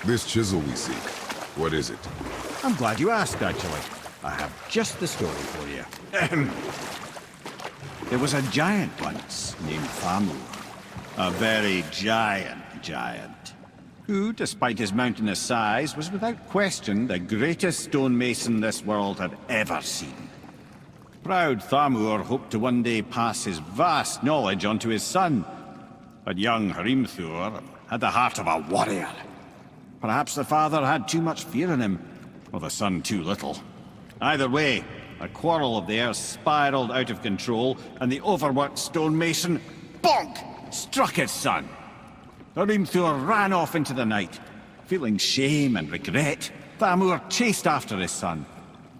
This chisel we seek, what is it? I'm glad you asked, actually. I have just the story for you. There was a giant once named Thamur. A very giant, who, despite his mountainous size, was without question the greatest stonemason this world had ever seen. Proud Thamur hoped to one day pass his vast knowledge on to his son. But young Hrimthur had the heart of a warrior. Perhaps the father had too much fear in him, or the son too little. Either way, a quarrel of theirs spiraled out of control, and the overworked stonemason, bonk, struck his son. Hrimthur ran off into the night. Feeling shame and regret, Thamur chased after his son.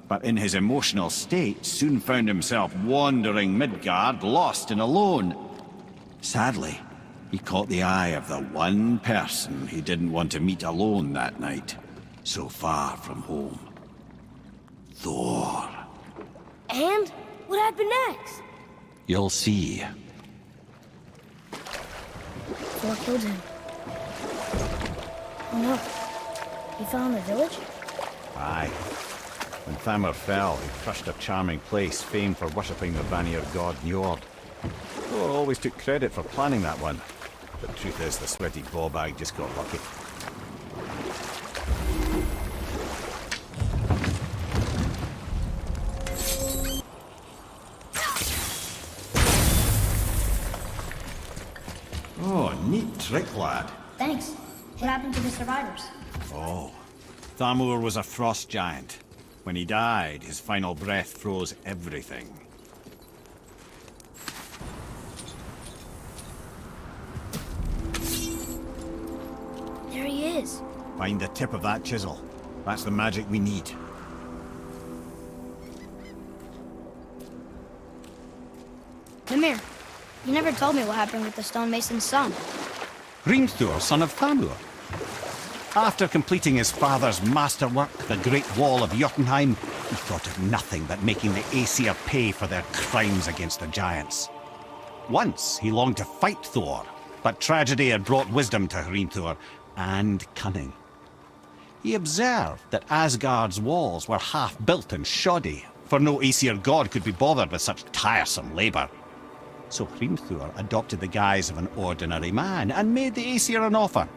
But in his emotional state, soon found himself wandering Midgard, lost and alone. Sadly, he caught the eye of the one person he didn't want to meet alone that night, so far from home. Thor. And? What happened next? You'll see. Thor killed him. Oh no. He fell in the village? Aye. When Thamur fell, he crushed a charming place famed for worshipping the Vanir god Njord. Thor always took credit for planning that one. The truth is, the sweaty ballbag just got lucky. Oh, neat trick, lad. Thanks. What happened to the survivors? Oh, Thamur was a frost giant. When he died, his final breath froze everything. There he is. Find the tip of that chisel. That's the magic we need. Mimir, you never told me what happened with the stonemason's son. Hrimthur, son of Thamur. After completing his father's masterwork, the Great Wall of Jotunheim, he thought of nothing but making the Aesir pay for their crimes against the giants. Once he longed to fight Thor, but tragedy had brought wisdom to Hrimthur, and cunning. He observed that Asgard's walls were half-built and shoddy, for no Aesir god could be bothered with such tiresome labor. So Hrimthur adopted the guise of an ordinary man and made the Aesir an offer.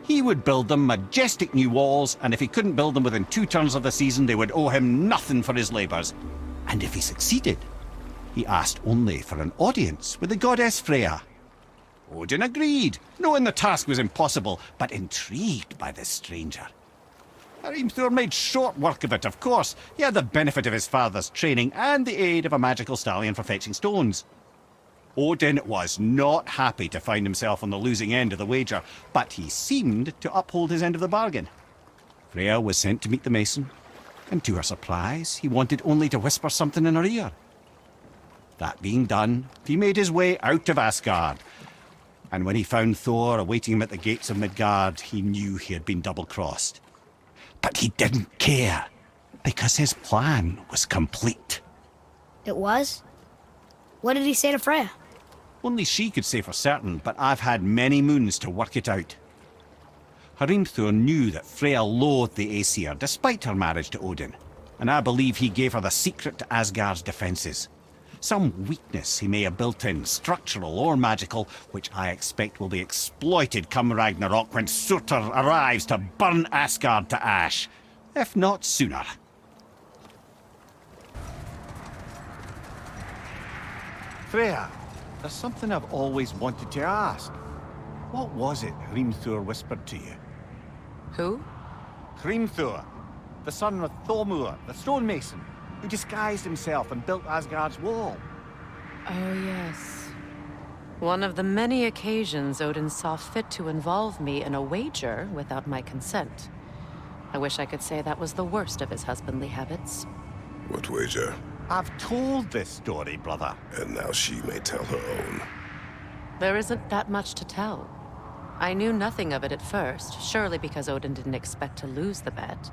He would build them majestic new walls, and if he couldn't build them within 2 turns of the season, they would owe him nothing for his labors. And if he succeeded, he asked only for an audience with the goddess Freya. Odin agreed, knowing the task was impossible, but intrigued by this stranger. Hrimthur made short work of it, of course. He had the benefit of his father's training and the aid of a magical stallion for fetching stones. Odin was not happy to find himself on the losing end of the wager, but he seemed to uphold his end of the bargain. Freya was sent to meet the mason, and to her surprise, he wanted only to whisper something in her ear. That being done, he made his way out of Asgard, and when he found Thor awaiting him at the gates of Midgard, he knew he had been double-crossed. But he didn't care, because his plan was complete. It was? What did he say to Freya? Only she could say for certain, but I've had many moons to work it out. Hrimthur knew that Freya loathed the Aesir, despite her marriage to Odin, and I believe he gave her the secret to Asgard's defences. Some weakness he may have built in, structural or magical, which I expect will be exploited come Ragnarok when Surtur arrives to burn Asgard to ash, if not sooner. Freya, there's something I've always wanted to ask. What was it Hrimthur whispered to you? Who? Hrimthur, the son of Thamur, the stonemason, who disguised himself and built Asgard's wall. Oh, yes. One of the many occasions Odin saw fit to involve me in a wager without my consent. I wish I could say that was the worst of his husbandly habits. What wager? I've told this story, brother. And now she may tell her own. There isn't that much to tell. I knew nothing of it at first, surely because Odin didn't expect to lose the bet.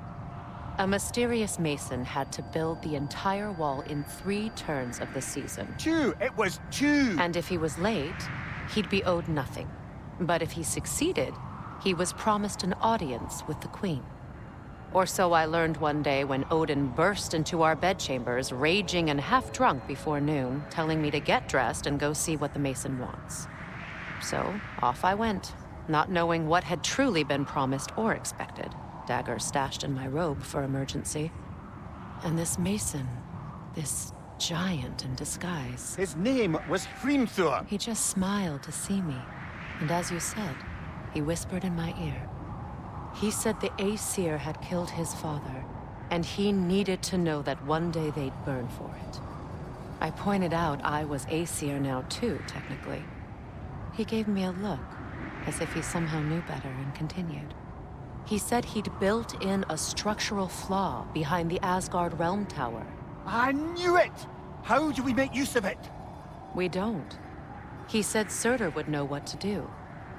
A mysterious mason had to build the entire wall in 3 turns of the season. 2! It was 2! And if he was late, he'd be owed nothing. But if he succeeded, He was promised an audience with the Queen. Or so I learned one day when Odin burst into our bedchambers, raging and half-drunk before noon, telling me to get dressed and go see what the Mason wants. So, off I went, not knowing what had truly been promised or expected, dagger stashed in my robe for emergency. And this Mason, this giant in disguise. His name was Hrimthur. He just smiled to see me, and as you said, he whispered in my ear. He said the Aesir had killed his father, and he needed to know that one day they'd burn for it. I pointed out I was Aesir now too, technically. He gave me a look, as if he somehow knew better, and continued. He said he'd built in a structural flaw behind the Asgard Realm Tower. I knew it! How do we make use of it? We don't. He said Surtur would know what to do.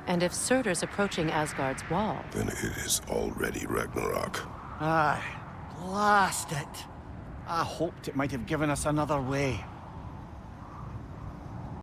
And if Surtur's approaching Asgard's wall... Then it is already Ragnarok. Aye, blast it. I hoped it might have given us another way.